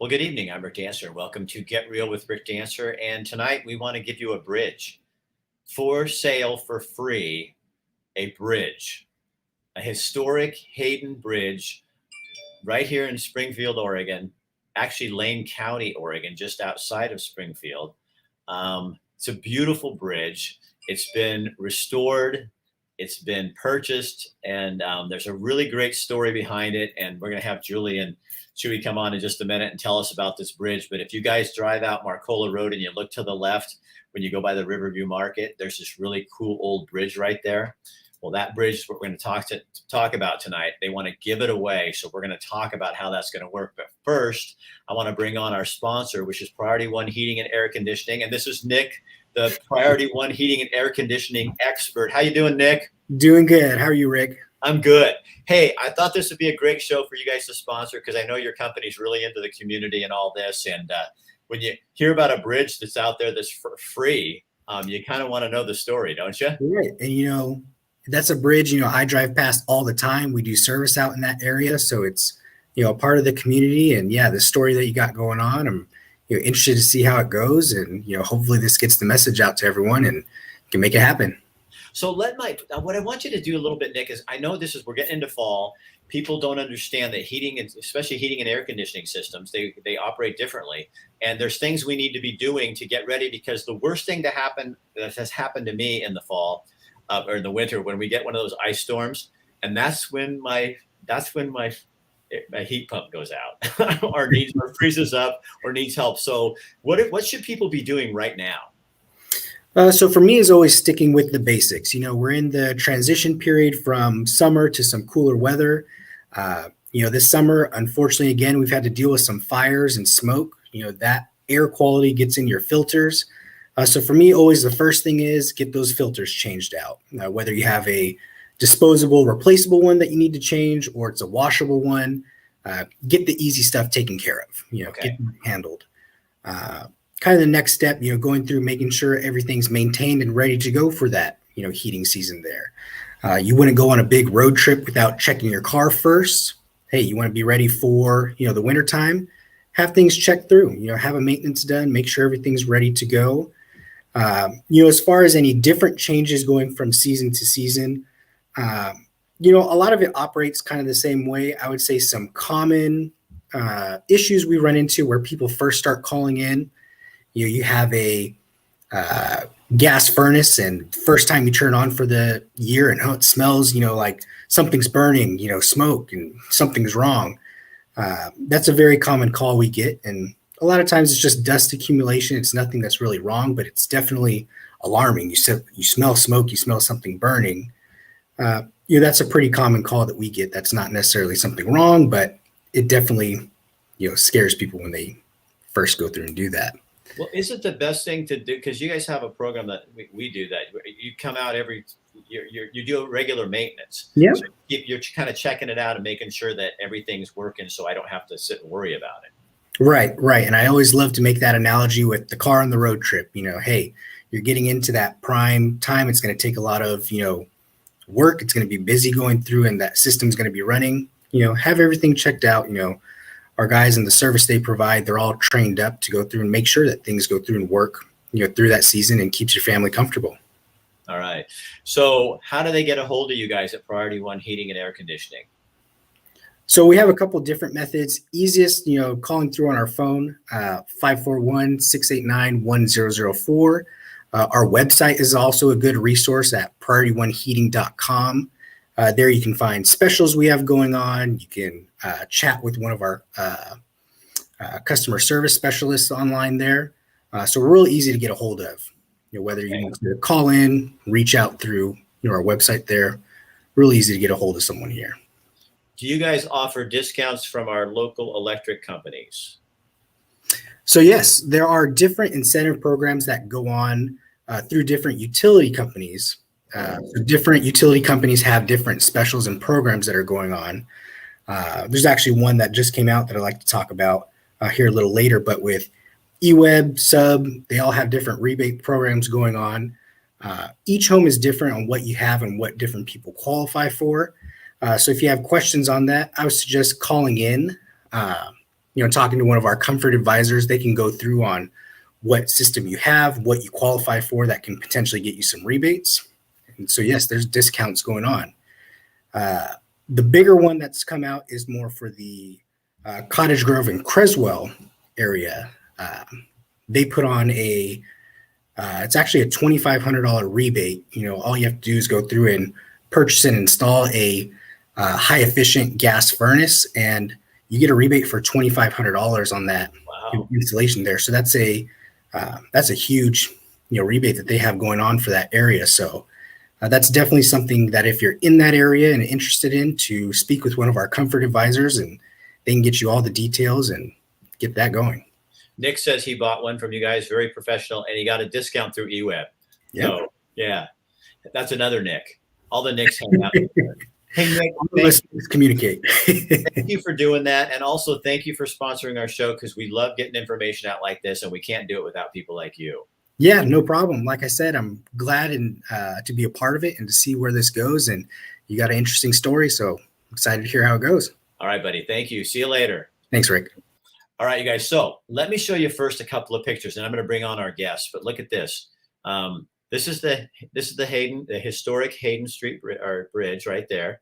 Well, good evening. I'm Rick Dancer. Welcome to Get Real with Rick Dancer. And tonight we want to give you a bridge for sale for free, a bridge, a historic Hayden Bridge right here in Springfield, Oregon, actually Lane County, Oregon, just outside of Springfield. It's a beautiful bridge. It's been restored. It's been purchased, and there's a really great story behind it. And we're going to have Julie and Chewy come on in just a minute and tell us about this bridge. But if you guys drive out Marcola Road and you look to the left, when you go by the Riverview Market, there's this really cool old bridge right there. Well, that bridge is what we're going to talk about tonight. They want to give it away, so we're going to talk about how that's going to work. But first, I want to bring on our sponsor, which is Priority One Heating and Air Conditioning. And this is Nick, the Priority One Heating and Air Conditioning expert. How you doing, Nick? Doing good. How are you, Rick? I'm good. Hey, I thought this would be a great show for you guys to sponsor because I know your company's really into the community and all this. And when you hear about a bridge that's out there that's for free, you kind of want to know the story, don't you? Right. And, that's a bridge, I drive past all the time. We do service out in that area. So it's, a part of the community. And yeah, the story that you got going on, I'm interested to see how it goes. And, hopefully this gets the message out to everyone and can make it happen. So what I want you to do a little bit, Nick, is I know we're getting into fall. People don't understand that heating, and especially heating and air conditioning systems, they operate differently. And there's things we need to be doing to get ready, because the worst thing that has happened to me in the fall or in the winter, when we get one of those ice storms, and that's when my heat pump goes out or freezes up or needs help. So what should people be doing right now? So for me, is always sticking with the basics. We're in the transition period from summer to some cooler weather. This summer, unfortunately, again, we've had to deal with some fires and smoke. That air quality gets in your filters. So for me, always the first thing is get those filters changed out. Whether you have a disposable, replaceable one that you need to change, or it's a washable one, get the easy stuff taken care of. Okay. Get them handled. Kind of the next step, going through making sure everything's maintained and ready to go for that, heating season there. You wouldn't go on a big road trip without checking your car first. Hey, you want to be ready for, the winter time, have things checked through, have a maintenance done, make sure everything's ready to go. As far as any different changes going from season to season, a lot of it operates kind of the same way. I would say some common issues we run into where people first start calling in. You have a gas furnace, and first time you turn on for the year, and it smells, like something's burning, smoke, and something's wrong. That's a very common call we get, and a lot of times it's just dust accumulation. It's nothing that's really wrong, but it's definitely alarming. You smell smoke, you smell something burning. That's a pretty common call that we get. That's not necessarily something wrong, but it definitely, scares people when they first go through and do that. Well, is it the best thing to do? Because you guys have a program that we do that. You come out you do regular maintenance. Yeah. So you're kind of checking it out and making sure that everything's working, so I don't have to sit and worry about it. Right. And I always love to make that analogy with the car on the road trip. Hey, you're getting into that prime time. It's going to take a lot of, work. It's going to be busy going through, and that system's going to be running. Have everything checked out. Our guys in the service they provide, they're all trained up to go through and make sure that things go through and work, through that season, and keeps your family comfortable. All right. So how do they get a hold of you guys at Priority One Heating and Air Conditioning? So we have a couple different methods. Easiest, calling through on our phone, 541-689-1004. Our website is also a good resource at PriorityOneHeating.com. There you can find specials we have going on. You can chat with one of our customer service specialists online there. So we're really easy to get a hold of. Whether you want to call in, reach out through our website there, really easy to get a hold of someone here. Do you guys offer discounts from our local electric companies? So yes, there are different incentive programs that go on through different utility companies. So different utility companies have different specials and programs that are going on. There's actually one that just came out that I'd like to talk about here a little later, but with eWeb, Sub, they all have different rebate programs going on. Each home is different on what you have and what different people qualify for. So if you have questions on that, I would suggest calling in talking to one of our comfort advisors, they can go through on what system you have, what you qualify for that can potentially get you some rebates. And so, yes, there's discounts going on. The bigger one that's come out is more for the Cottage Grove and Creswell area. They put on it's actually a $2,500 rebate. All you have to do is go through and purchase and install a high efficient gas furnace, and you get a rebate for $2,500 on that installation there. So that's a huge rebate that they have going on for that area. So that's definitely something that if you're in that area and interested in, to speak with one of our comfort advisors, and they can get you all the details and get that going. Nick says he bought one from you guys, very professional, and he got a discount through eWeb. Yep. So yeah, that's another Nick. All the Nicks hang out. Hey, Nick, let's communicate. Thank you for doing that. And also thank you for sponsoring our show, because we love getting information out like this, and we can't do it without people like you. Yeah, no problem. Like I said, I'm glad to be a part of it and to see where this goes. And you got an interesting story, so I'm excited to hear how it goes. All right, buddy. Thank you. See you later. Thanks, Rick. All right, you guys. So let me show you first a couple of pictures, and I'm going to bring on our guests. But look at this. This is the Hayden, the historic Hayden Street bridge right there,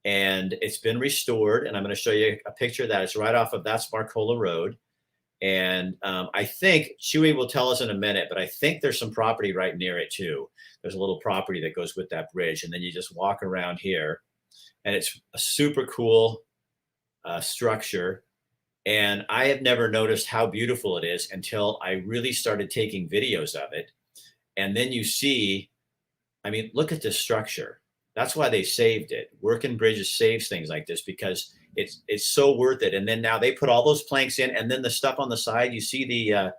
and it's been restored. And I'm going to show you a picture of that. It's right off of that's Marcola Road. And I think Chewy will tell us in a minute, but I think there's some property right near it too. There's a little property that goes with that bridge, and then you just walk around here, and it's a super cool structure. And I have never noticed how beautiful it is until I really started taking videos of it. And then you see, I mean, look at this structure. That's why they saved it. Working Bridges saves things like this because it's so worth it. And then now they put all those planks in, and then the stuff on the side, you see the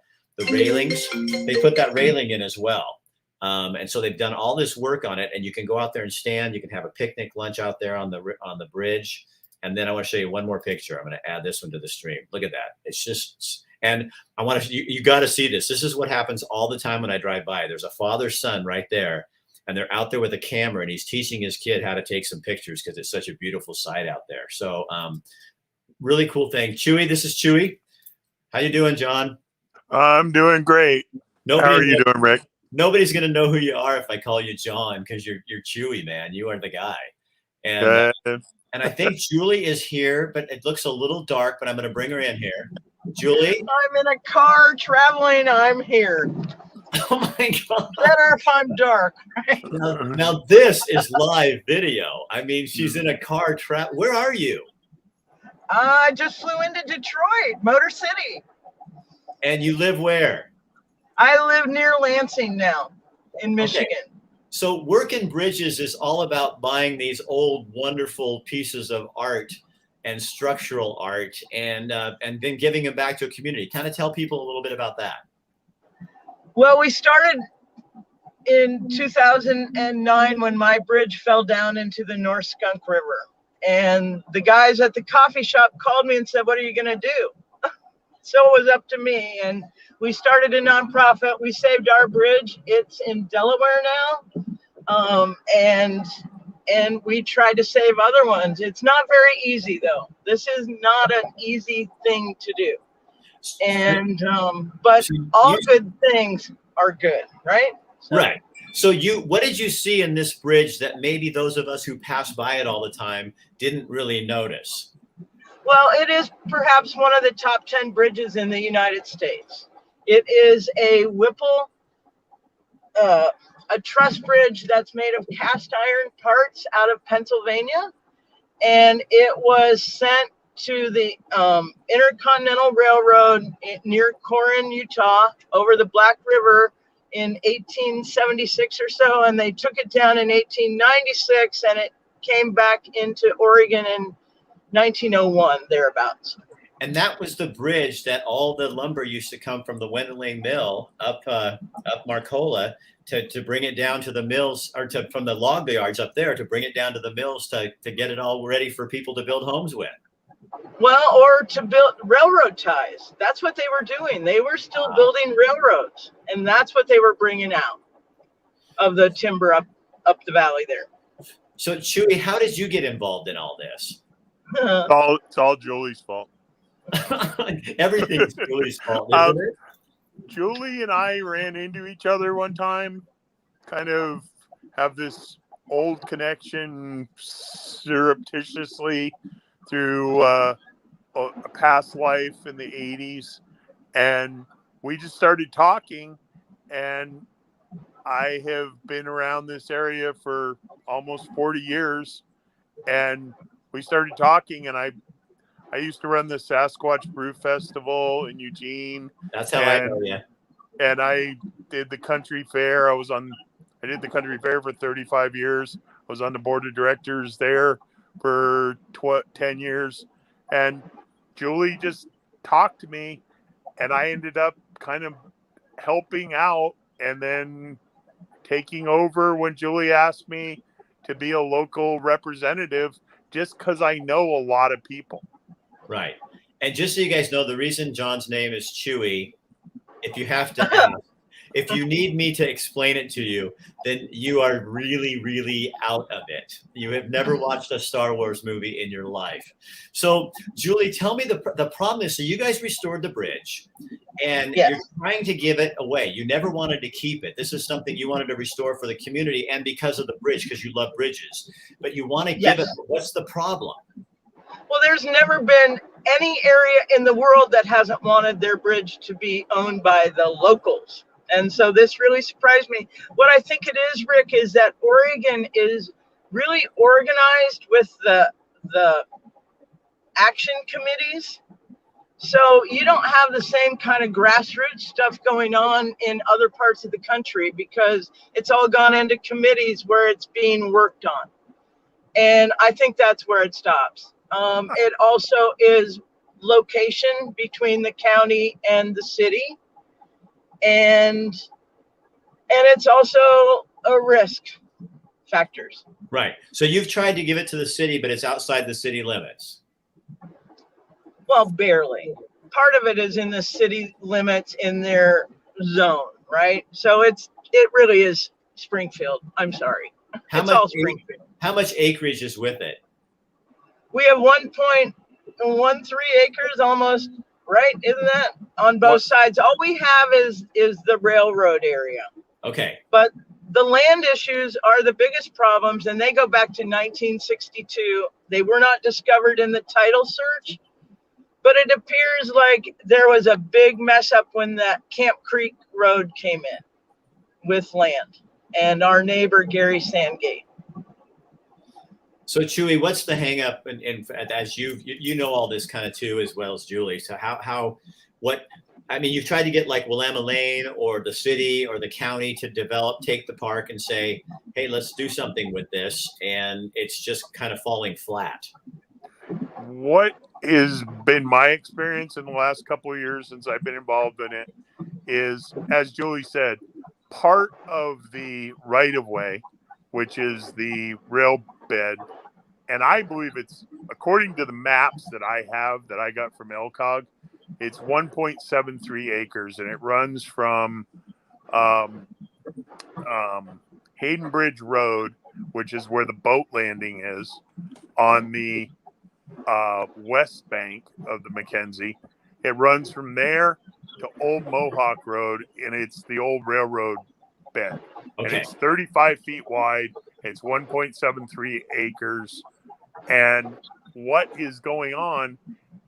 railings, they put that railing in as well. And so they've done all this work on it, and you can go out there and stand. You can have a picnic lunch out there on the bridge. And then I want to show you one more picture. I'm going to add this one to the stream. Look at that. It's just, and I want to, you got to see this. This is what happens all the time when I drive by. There's a father-son right there, and they're out there with a camera, and he's teaching his kid how to take some pictures because it's such a beautiful sight out there. So really cool thing. Chewy, this is Chewy. How you doing, John? I'm doing great. How are you doing, Rick? Nobody's going to know who you are if I call you John, because you're Chewy, man. You are the guy. And and I think Julie is here, but it looks a little dark, but I'm going to bring her in here. Julie? I'm in a car traveling. I'm here. Oh, my God. Better if I'm dark, right? Now this is live video. I mean, she's in a car. Where are you? I just flew into Detroit, Motor City. And you live where? I live near Lansing now in Michigan. Okay. So Working Bridges is all about buying these old, wonderful pieces of art and structural art, and then giving them back to a community. Kind of tell people a little bit about that. Well, we started in 2009 when my bridge fell down into the North Skunk River. And the guys at the coffee shop called me and said, "What are you going to do?" So it was up to me. And we started a nonprofit. We saved our bridge. It's in Delaware now. And we tried to save other ones. It's not very easy, though. This is not an easy thing to do. And but all good things are good, right? So, right. So what did you see in this bridge that maybe those of us who pass by it all the time didn't really notice? Well, it is perhaps one of the top 10 bridges in the United States. It is a Whipple, a truss bridge that's made of cast iron parts out of Pennsylvania, and it was sent to the Intercontinental Railroad near Corinne, Utah, over the Black River in 1876 or so, and they took it down in 1896, and it came back into Oregon in 1901, thereabouts. And that was the bridge that all the lumber used to come from the Wendling Mill up Marcola to bring it down to the mills, or from the log yards up there to bring it down to the mills to get it all ready for people to build homes with. Well, or to build railroad ties. That's what they were doing. They were still building railroads, and that's what they were bringing out of the timber up the valley there. So, Chewy, how did you get involved in all this? It's all Julie's fault. Everything's Julie's fault, isn't it? Julie and I ran into each other one time, kind of have this old connection surreptitiously through a past life in the 80s. And we just started talking, and I have been around this area for almost 40 years. And we started talking, and I used to run the Sasquatch Brew Festival in Eugene. That's how I know you. And I did the country fair. I did the country fair for 35 years. I was on the board of directors there for 10 years. And Julie just talked to me, and I ended up kind of helping out and then taking over when Julie asked me to be a local representative, just because I know a lot of people. Right. And just so you guys know, the reason John's name is Chewy, if you have to ask, if you need me to explain it to you, then you are really, really out of it. You have never watched a Star Wars movie in your life. So, Julie, tell me the problem is, so you guys restored the bridge, and Yes. you're trying to give it away. You never wanted to keep it. This is something you wanted to restore for the community and because of the bridge, because you love bridges. But you want to give it. What's the problem? Well, there's never been any area in the world that hasn't wanted their bridge to be owned by the locals. And so this really surprised me. What I think it is, Rick, is that Oregon is really organized with the action committees. So you don't have the same kind of grassroots stuff going on in other parts of the country, because it's all gone into committees where it's being worked on. And I think that's where it stops. It also is location between the county and the city, and it's also a risk factors. Right. So you've tried to give it to the city, but it's outside the city limits. Well, barely. Part of it is in the city limits in their zone, right? So it really is Springfield. I'm sorry. It's all Springfield. How much acreage is with it? We have 1.13 acres almost, right? Isn't that on both sides? All we have is the railroad area. Okay. But the land issues are the biggest problems, and they go back to 1962. They were not discovered in the title search, but it appears like there was a big mess up when that Camp Creek Road came in with land, and our neighbor Gary Sandgate. So Chewy, what's the hang up? And as you know all this kind of too, as well as Julie. So you've tried to get like Willamette Lane or the city or the county to take the park and say, hey, let's do something with this. And it's just kind of falling flat. What has been my experience in the last couple of years since I've been involved in it is, as Julie said, part of the right of way, which is the rail bed. And I believe it's, according to the maps that I have that I got from LCOG, it's 1.73 acres, and it runs from Hayden Bridge Road, which is where the boat landing is, on the west bank of the Mackenzie. It runs from there to Old Mohawk Road, and it's the old railroad bed. Okay. And it's 35 feet wide. It's 1.73 acres. And what is going on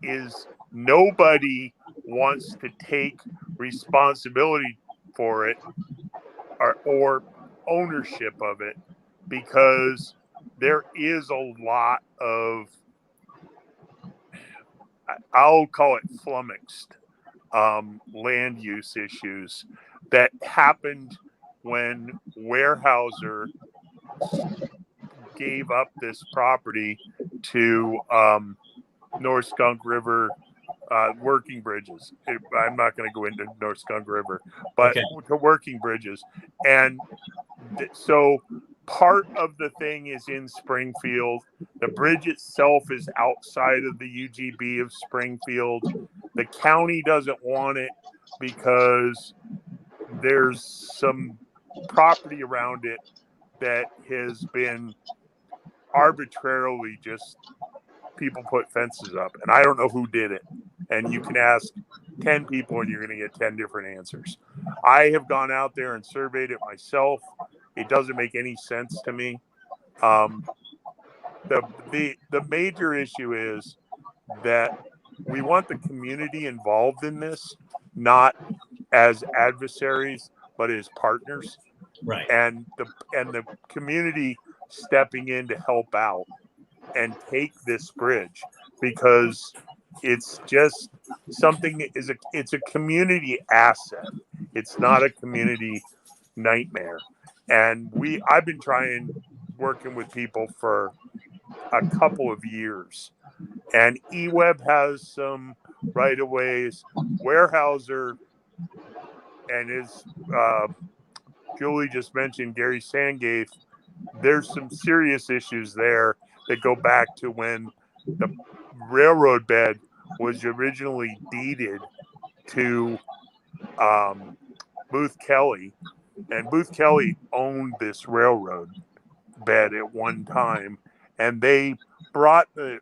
is nobody wants to take responsibility for it or ownership of it, because there is a lot of, I'll call it flummoxed land use issues that happened when Weyerhaeuser gave up this property to North Skunk River working bridges. I'm not going to go into North Skunk River, but to working bridges. And so part of the thing is in Springfield. The bridge itself is outside of the UGB of Springfield. The county doesn't want it because there's some property around it that has been arbitrarily just people put fences up, and I don't know who did it. and you can ask 10 people and you're going to get 10 different answers. I have gone out there and surveyed it myself. It doesn't make any sense to me. The major issue is that we want the community involved in this, not as adversaries, but as partners. Right. And the community stepping in to help out and take this bridge, because it's just something it's a community asset. It's not a community nightmare. And I've been working with people for a couple of years, and eWeb has some right of ways. Weyerhaeuser and his Julie just mentioned Gary Sandgate. There's some serious issues there that go back to when the railroad bed was originally deeded to Booth Kelly, and Booth Kelly owned this railroad bed at one time, and they brought the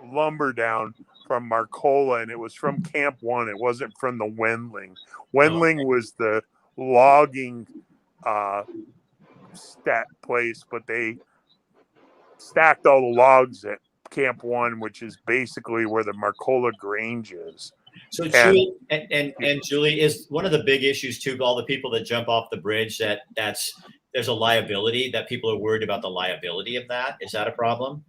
lumber down from Marcola, and it was from Camp One. It wasn't from the Wendling. Wendling was the logging stat place, but they stacked all the logs at Camp One, which is basically where the Marcola Grange is. So Julie, and Julie, is one of the big issues too, all the people that jump off the bridge, there's a liability, that people are worried about the liability of that. Is that a problem?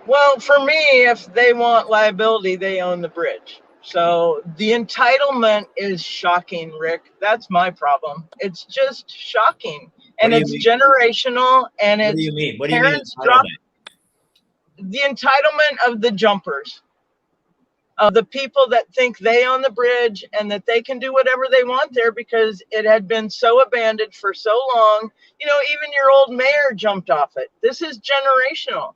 Well, for me, if they want liability, they own the bridge. So the entitlement is shocking, Rick. That's my problem. It's just shocking. And it's generational, and it's what do you mean? What do parents you mean? drop the entitlement of the jumpers, of the people that think they own the bridge and that they can do whatever they want there because it had been so abandoned for so long. You know, even your old mayor jumped off it. This is generational.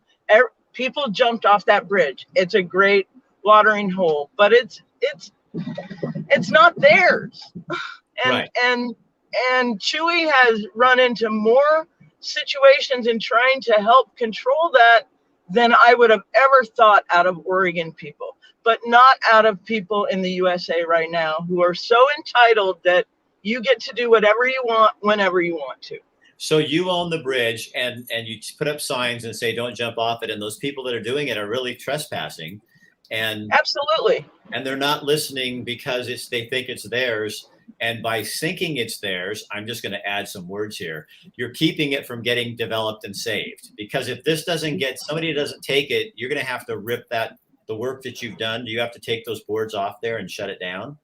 People jumped off that bridge. It's a great watering hole, but it's not theirs. And Chewy has run into more situations in trying to help control that than I would have ever thought out of Oregon people, but not out of people in the USA right now who are so entitled that you get to do whatever you want whenever you want to. So you own the bridge, and you put up signs and say don't jump off it, and those people that are doing it are really trespassing, and absolutely, and they're not listening because they think it's theirs. And by thinking it's theirs, I'm just going to add some words here. You're keeping it from getting developed and saved, because if this somebody doesn't take it, you're going to have to rip the work that you've done. Do you have to take those boards off there and shut it down?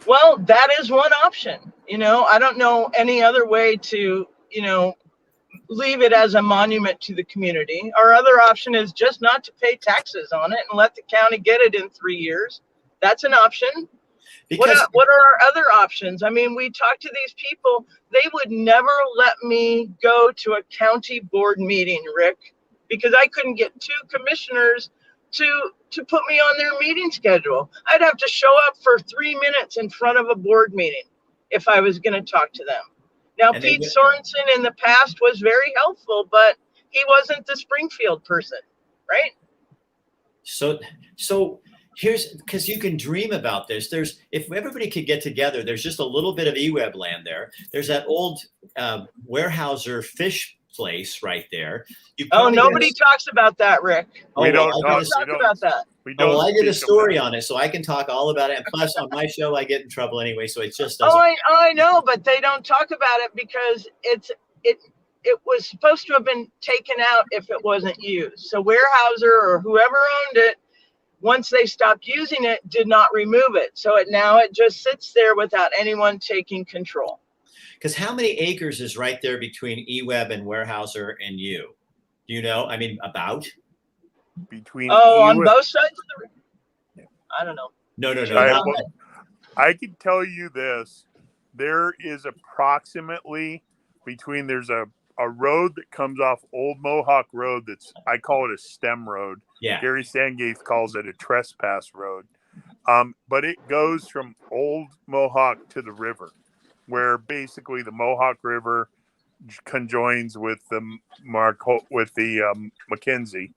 Well, that is one option. You know, I don't know any other way to, leave it as a monument to the community. Our other option is just not to pay taxes on it and let the county get it in 3 years. That's an option. What are our other options? I mean, we talked to these people. They would never let me go to a county board meeting, Rick, because I couldn't get 2 commissioners to put me on their meeting schedule. I'd have to show up for 3 minutes in front of a board meeting if I was going to talk to them. Now, Pete Sorensen in the past was very helpful, but he wasn't the Springfield person, right? So here's, because you can dream about this. If everybody could get together, there's just a little bit of eWeb land there. There's that old Weyerhaeuser fish place right there. Nobody talks about that, Rick. We don't talk about that. I did a story on it, so I can talk all about it. And plus, on my show, I get in trouble anyway, so it just doesn't. I know, but they don't talk about it because it was supposed to have been taken out if it wasn't used. So Weyerhaeuser or whoever owned it, once they stopped using it, did not remove it. So now it just sits there without anyone taking control. Because how many acres is right there between eWeb and Weyerhaeuser and you? Do you know? I mean, about? Between on both sides of the I don't know. No. I can tell you this. There is approximately there's a road that comes off Old Mohawk Road I call it a stem road. Yeah. Gary Sandgate calls it a trespass road. But it goes from Old Mohawk to the river, where basically the Mohawk River conjoins with the Mackenzie.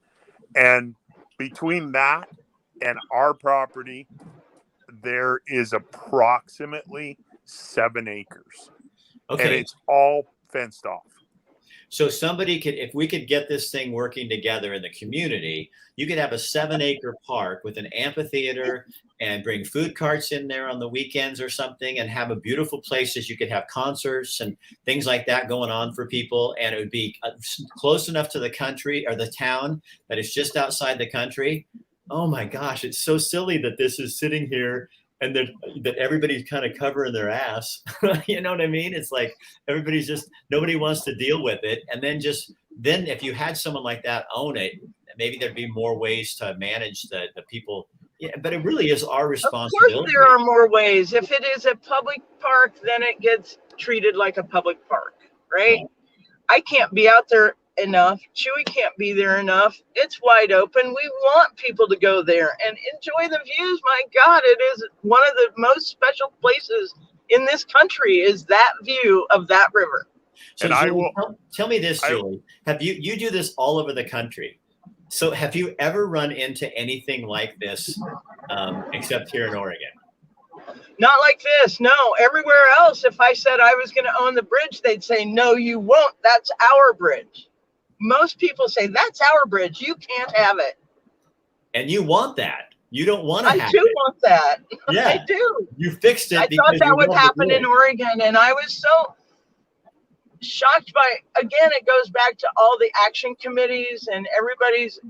And between that and our property, there is approximately 7 acres, and Okay. it's all fenced off. So somebody could, if we could get this thing working together in the community, you could have a 7-acre park with an amphitheater and bring food carts in there on the weekends or something and have a beautiful places. You could have concerts and things like that going on for people. And it would be close enough to the country or the town that it's just outside the country. Oh my gosh, it's so silly that this is sitting here and that everybody's kind of covering their ass. You know what I mean? It's like everybody's just, nobody wants to deal with it. And then if you had someone like that own it, maybe there'd be more ways to manage the people. Yeah, but it really is our responsibility. Of course, there are more ways. If it is a public park, then it gets treated like a public park, right? I can't be out there enough. Chewy can't be there enough. It's wide open. We want people to go there and enjoy the views. My God, it is one of the most special places in this country is that view of that river. So And Julie, I will tell me this, Julie. Have you do this all over the country? So have you ever run into anything like this, except here in Oregon? Not like this. No, everywhere else, if I said I was going to own the bridge, they'd say, no, you won't. That's our bridge. Most people say, that's our bridge. You can't have it. And you want that. You don't want to have it. I do want that. Yeah. I do. You fixed it. I thought that would happen in Oregon. And I was so shocked by, again, it goes back to all the action committees and everybody's,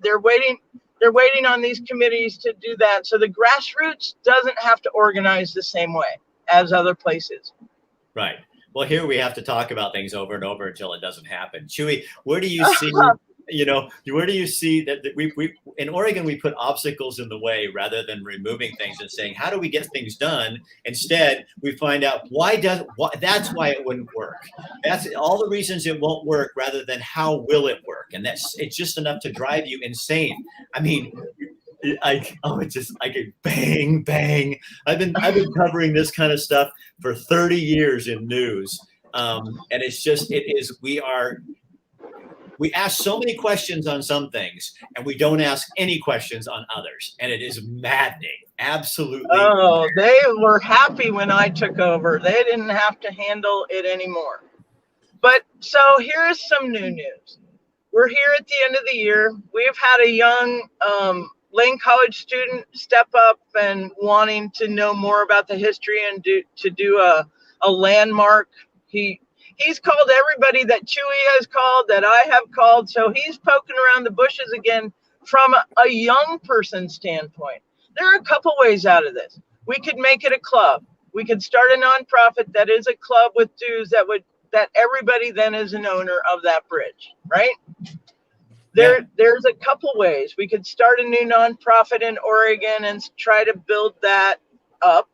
they're waiting on these committees to do that. So the grassroots doesn't have to organize the same way as other places. Right. Well, here we have to talk about things over and over until it doesn't happen. Chewy, where do you see, where do you see that we in Oregon, we put obstacles in the way rather than removing things and saying, how do we get things done? Instead, we find out that's why it wouldn't work. That's all the reasons it won't work rather than how will it work. And it's just enough to drive you insane. I mean, I could bang, bang. I've been covering this kind of stuff for 30 years in news. And we ask so many questions on some things and we don't ask any questions on others. And it is maddening. Absolutely. Oh, they were happy when I took over. They didn't have to handle it anymore. But so here's some new news. We're here at the end of the year. We've had a young Lane College student step up and wanting to know more about the history and do a landmark. He's called everybody that Chewy has called, that I have called. So he's poking around the bushes again from a young person standpoint. There are a couple ways out of this. We could make it a club. We could start a nonprofit that is a club with dues that everybody then is an owner of that bridge, right? There's a couple ways. We could start a new nonprofit in Oregon and try to build that up.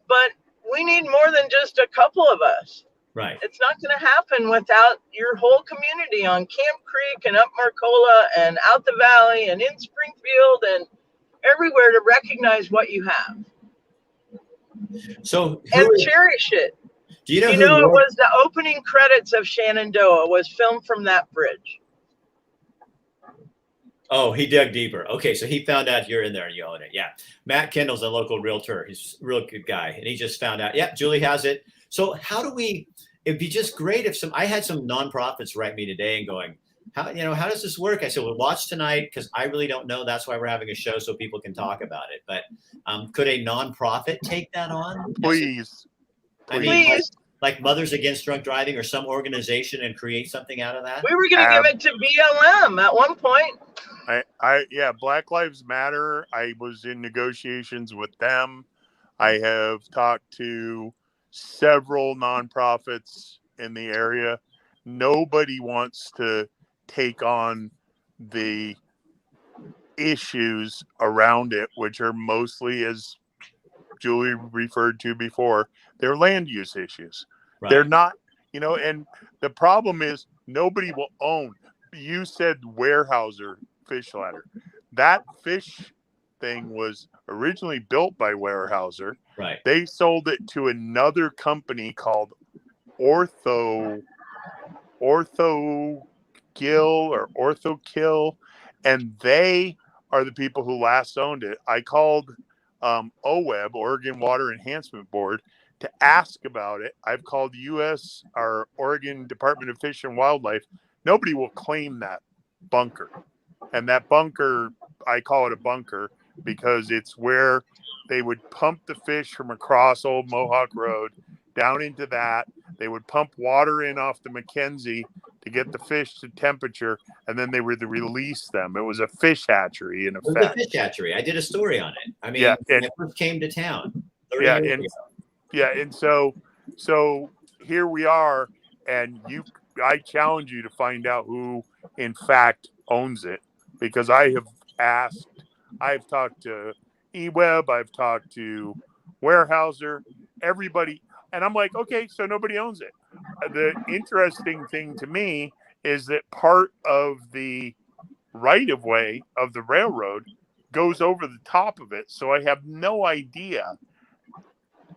But we need more than just a couple of us. Right. It's not going to happen without your whole community on Camp Creek and up Marcola and out the valley and in Springfield and everywhere to recognize what you have. So and cherish it. Do you know? It was the opening credits of Shenandoah was filmed from that bridge. Oh, he dug deeper. Okay, so he found out you're in there and you own it. Yeah. Matt Kendall's a local realtor. He's a real good guy. And he just found out, Julie has it. So it'd be just great if I had some nonprofits write me today and going, how does this work? I said, well, watch tonight because I really don't know. That's why we're having a show so people can talk about it. But could a nonprofit take that on? Please. I mean, like Mothers Against Drunk Driving or some organization and create something out of that? We were going to give it to BLM at one point. Black Lives Matter. I was in negotiations with them. I have talked to several nonprofits in the area. Nobody wants to take on the issues around it, which are mostly, as Julie referred to before, they're land use issues. Right. They're not, and the problem is nobody will own. You said Weyerhaeuser fish ladder. That fish thing was originally built by Weyerhaeuser. Right. They sold it to another company called Ortho Kill, and they are the people who last owned it. I called OWEB, Oregon Water Enhancement Board, to ask about it. I've called our Oregon Department of Fish and Wildlife. Nobody will claim that bunker. And that bunker, I call it a bunker because it's where they would pump the fish from across Old Mohawk Road down into that. They would pump water in off the Mackenzie to get the fish to temperature, and then they would release them. It was a fish hatchery in It was effect. a fish hatchery. I did a story on it. I mean, Yeah, when I first came to town 30 Yeah, years and ago. and so here we are, and I challenge you to find out who in fact owns it, because I've talked to eWeb, I've talked to Weyerhaeuser, everybody, and I'm like, okay, so nobody owns it. The interesting thing to me is that part of the right of way of the railroad goes over the top of it, so I have no idea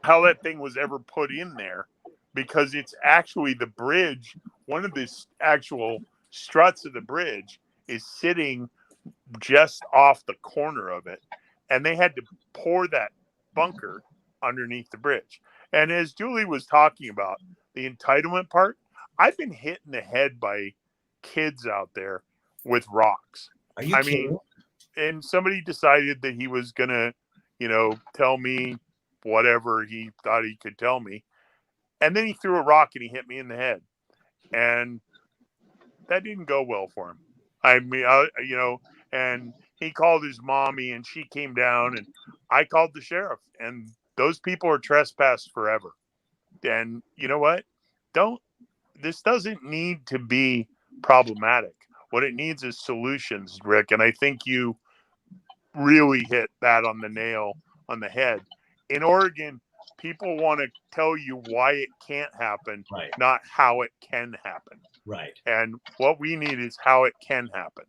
how that thing was ever put in there, because it's actually the bridge. One of the actual struts of the bridge is sitting just off the corner of it, and they had to pour that bunker underneath the bridge. And as Julie was talking about the entitlement part, I've been hit in the head by kids out there with rocks. Are you kidding? And somebody decided that he was gonna, tell me whatever he thought he could tell me, and then he threw a rock and he hit me in the head, and that didn't go well for him. I mean, and he called his mommy, and she came down, and I called the sheriff, and those people are trespassed forever. And you know what? This doesn't need to be problematic. What it needs is solutions, Rick. And I think you really hit that on the nail on the head. In Oregon, people want to tell you why it can't happen, Right. not how it can happen. Right. And what we need is how it can happen.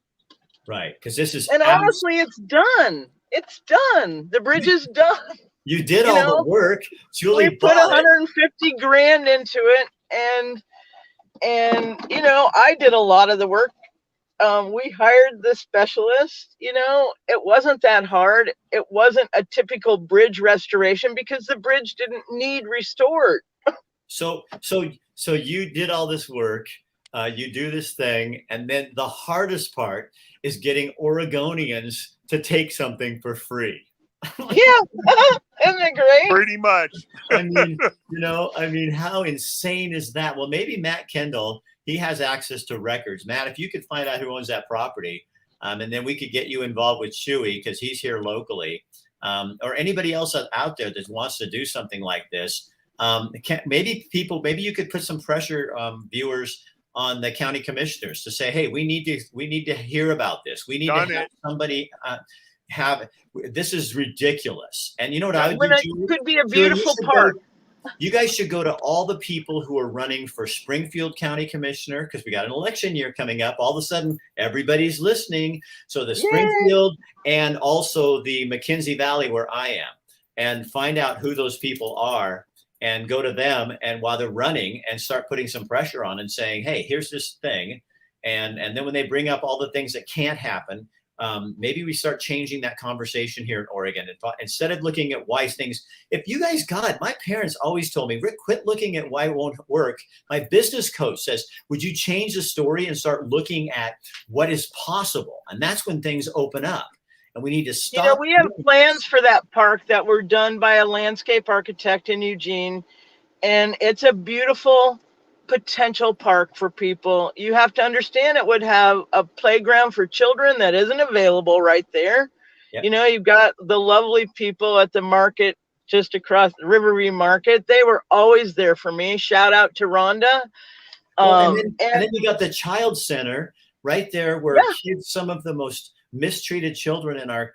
Right. Because this is. And honestly, it's done. It's done. The bridge is done. You did all the work. Julie we put 150 grand into it, and I did a lot of the work. We hired the specialist. It wasn't that hard. It wasn't a typical bridge restoration because the bridge didn't need restored. So you did all this work. You do this thing, and then the hardest part is getting Oregonians to take something for free. Yeah, isn't it great? Pretty much. I mean, how insane is that? Well, maybe Matt Kendall, he has access to records. Matt, if you could find out who owns that property, and then we could get you involved with Chewy because he's here locally, or anybody else out there that wants to do something like this. Maybe you could put some pressure, viewers, on the county commissioners to say, hey, we need to hear about this. We need to have somebody this is ridiculous. And you know what I would do? It could be a beautiful park. You guys should go to all the people who are running for Springfield County Commissioner, because we got an election year coming up. All of a sudden, everybody's listening. So the Springfield and also the McKenzie Valley, where I am, and find out who those people are and go to them, and while they're running, and start putting some pressure on and saying, hey, here's this thing. And then when they bring up all the things that can't happen, maybe we start changing that conversation here in Oregon. Instead of looking at why things, my parents always told me, Rick, quit looking at why it won't work. My business coach says, would you change the story and start looking at what is possible? And that's when things open up. And we need to stop. We have plans for that park that were done by a landscape architect in Eugene. And it's a beautiful potential park for people. You have to understand it would have a playground for children that isn't available right there. Yep. You've got the lovely people at the market just across the Riverview Market. They were always there for me. Shout out to Rhonda. And then you got the child center right there where kids, some of the most mistreated children in our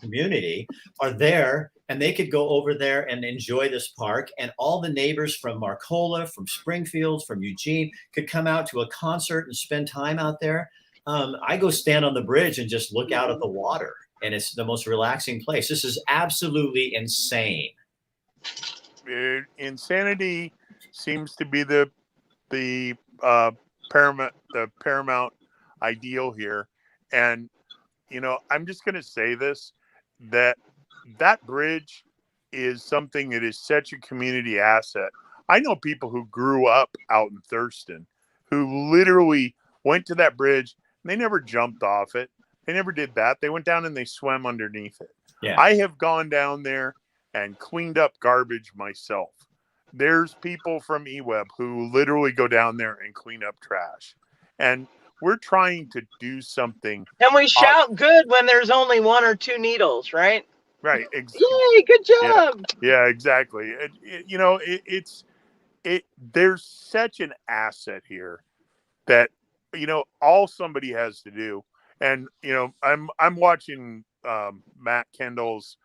community are there, and they could go over there and enjoy this park, and all the neighbors from Marcola, from Springfield, from Eugene could come out to a concert and spend time out there. I go stand on the bridge and just look out at the water, and it's the most relaxing place. This is absolutely insane. Insanity seems to be the paramount ideal here. And I'm just going to say this, that bridge is something that is such a community asset. I know people who grew up out in Thurston who literally went to that bridge and they never jumped off it. They never did that. They went down and they swam underneath it. Yeah. I have gone down there and cleaned up garbage myself. There's people from eWeb who literally go down there and clean up trash. And we're trying to do something. And we shout good when there's only 1 or 2 needles, right? Right. Yay, good job. Yeah, exactly. There's such an asset here that, all somebody has to do. And, I'm watching Matt Kendall's.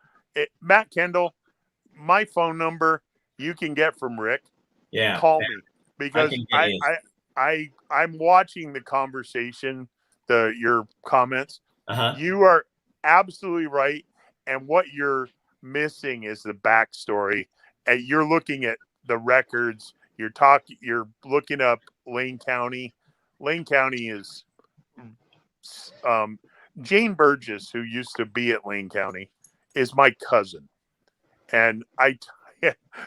Matt Kendall, my phone number you can get from Rick. Yeah. Call me, because I'm watching the conversation, your comments. Uh-huh. You are absolutely right. And what you're missing is the backstory. And you're looking at the records. You're looking up Lane County. Lane County is Jane Burgess, who used to be at Lane County, is my cousin. And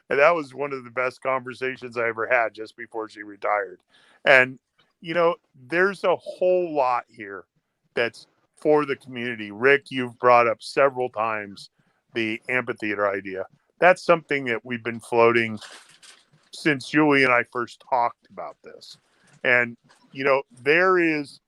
that was one of the best conversations I ever had just before she retired. And, there's a whole lot here that's for the community. Rick, you've brought up several times the amphitheater idea. That's something that we've been floating since Julie and I first talked about this. And, there is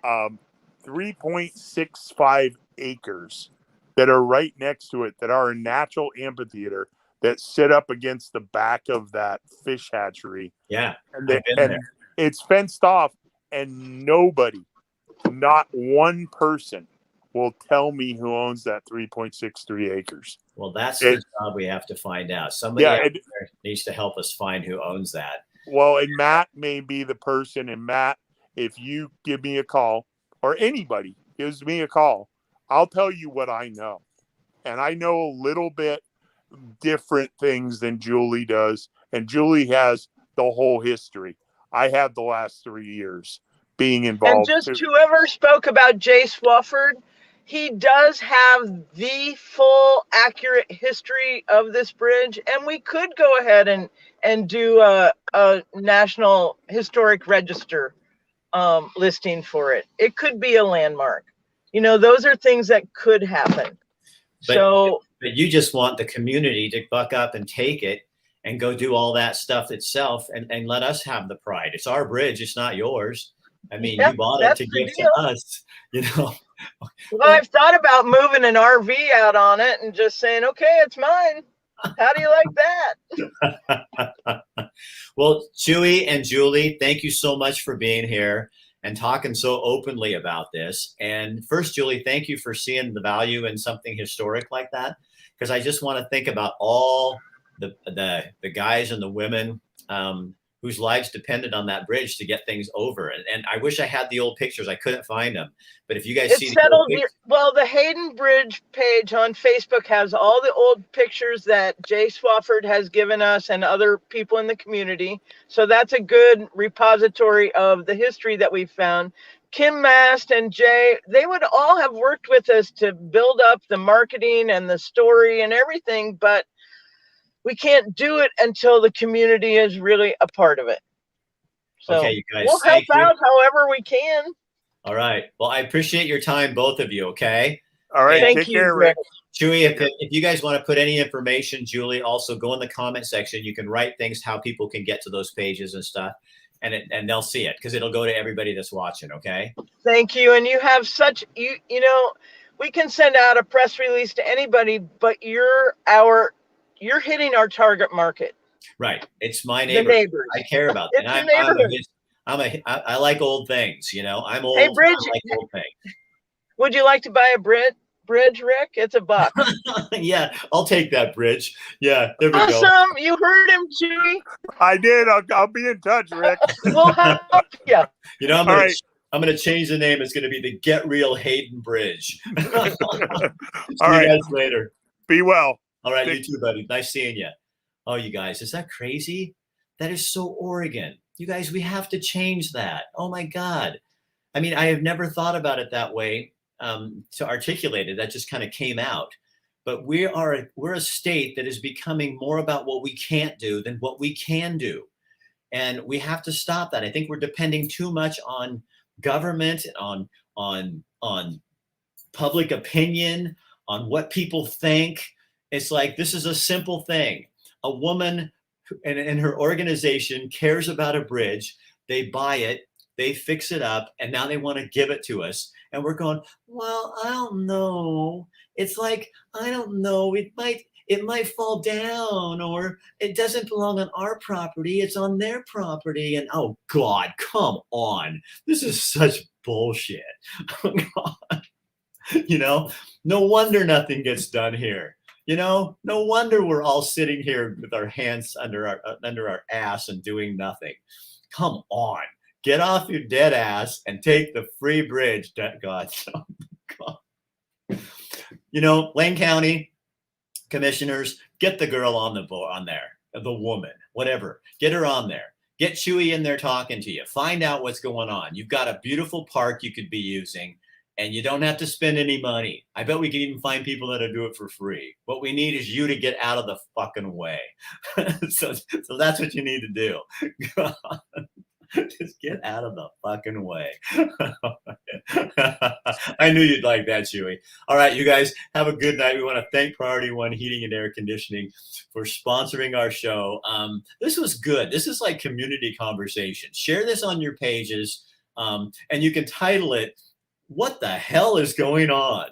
3.65 acres that are right next to it that are a natural amphitheater that sit up against the back of that fish hatchery. Yeah. And it's fenced off, and nobody, not one person, will tell me who owns that 3.63 acres. Well, that's the job we have to find out. Somebody out there needs to help us find who owns that. Well, and Matt may be the person. And Matt, if you give me a call, or anybody gives me a call, I'll tell you what I know. And I know a little bit different things than Julie does. And Julie has the whole history. I have the last 3 years being involved. And just whoever spoke about Jay Swafford, he does have the full accurate history of this bridge. And we could go ahead and do a National Historic Register listing for it. It could be a landmark. Those are things that could happen. But you just want the community to buck up and take it and go do all that stuff itself and let us have the pride. It's our bridge. It's not yours. I mean, you bought it to give to us, Well, I've thought about moving an RV out on it and just saying, okay, it's mine. How do you like that? Well, Chewy and Julie, thank you so much for being here and talking so openly about this. And first, Julie, thank you for seeing the value in something historic like that, because I just want to think about all the guys and the women whose lives depended on that bridge to get things over. And I wish I had the old pictures. I couldn't find them. But if you guys see the Hayden Bridge page on Facebook has all the old pictures that Jay Swafford has given us and other people in the community. So that's a good repository of the history that we've found. Kim Mast and Jay, they would all have worked with us to build up the marketing and the story and everything, but we can't do it until the community is really a part of it. So okay, you guys, we'll help out however we can. All right. Well, I appreciate your time, both of you. Okay. All right. Thank Take you, care, Rick. Chewy, if you guys want to put any information, Julie, also go in the comment section. You can write things, how people can get to those pages and stuff, and they'll see it because it'll go to everybody that's watching. Okay. Thank you. And you have we can send out a press release to anybody, but you're hitting our target market. Right. It's my neighbor. The neighbors. I care about that. I like old things, I'm old. Hey, Bridge, I like old things. Would you like to buy a bridge, Rick? It's $1. Yeah, I'll take that bridge. Yeah, there we go. Awesome. You heard him, Chewy. I did. I'll be in touch, Rick. We'll help you. I'm going to change the name. It's going to be the Get Real Hayden Bridge. See you guys later. Be well. All right, you too, buddy. Nice seeing you. Oh, you guys, is that crazy? That is so Oregon. You guys, we have to change that. Oh, my God. I mean, I have never thought about it that way. to articulate it. That just kind of came out. But we're a state that is becoming more about what we can't do than what we can do. And we have to stop that. I think we're depending too much on government, on public opinion, on what people think. It's like, this is a simple thing. A woman and her organization cares about a bridge. They buy it, they fix it up, and now they want to give it to us. And we're going, well, I don't know. It's like, I don't know. It might fall down, or it doesn't belong on our property. It's on their property. And oh God, come on. This is such bullshit. Oh God. You know, no wonder nothing gets done here. You know, no wonder we're all sitting here with our hands under our ass and doing nothing. Come on, get off your dead ass and take the free bridge. God, oh God. You know, Lane County commissioners, get the girl on there, the woman, whatever. Get her on there. Get Chewy in there talking to you. Find out what's going on. You've got a beautiful park you could be using. And you don't have to spend any money. I bet we can even find people that'll do it for free. What we need is you to get out of the fucking way. So that's what you need to do. Just get out of the fucking way. I knew you'd like that, Chewy. All right, you guys have a good night. We want to thank Priority One Heating and Air Conditioning for sponsoring our show. This was good. This is like community conversation. Share this on your pages, and you can title it, "What the hell is going on?"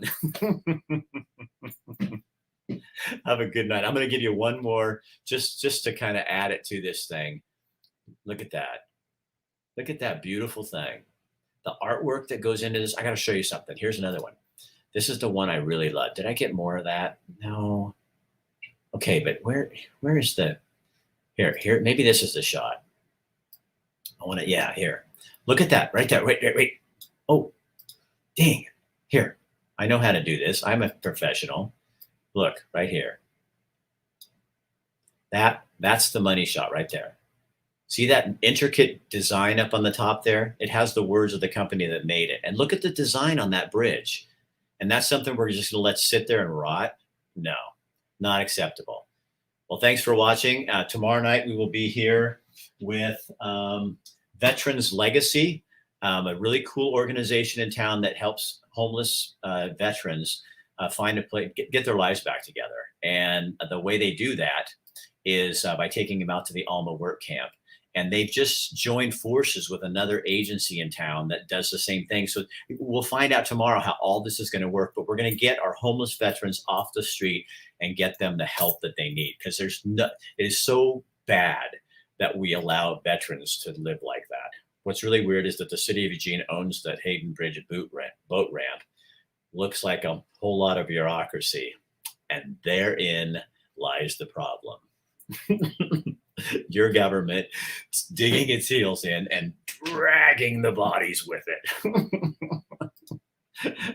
Have a good night. I'm going to give you one more just to kind of add it to this thing. Look at that. Look at that beautiful thing. The artwork that goes into this. I got to show you something. Here's another one. This is the one I really love. Did I get more of that? No. Okay, but where is the here? Maybe this is the shot. I want to, yeah, here. Look at that right there. Wait. Oh. Dang, here, I know how to do this. I'm a professional. Look, right here. That's the money shot right there. See that intricate design up on the top there? It has the words of the company that made it. And look at the design on that bridge. And that's something we're just gonna let sit there and rot? No, not acceptable. Well, thanks for watching. Tomorrow night, we will be here with Veterans Legacy. A really cool organization in town that helps homeless veterans find a place, get their lives back together. And the way they do that is by taking them out to the Alma work camp. And they've just joined forces with another agency in town that does the same thing. So we'll find out tomorrow how all this is going to work, but we're going to get our homeless veterans off the street and get them the help that they need. Because it is so bad that we allow veterans to live like that. What's really weird is that the city of Eugene owns that Hayden Bridge boat ramp. Looks like a whole lot of bureaucracy. And therein lies the problem. Your government digging its heels in and dragging the bodies with it.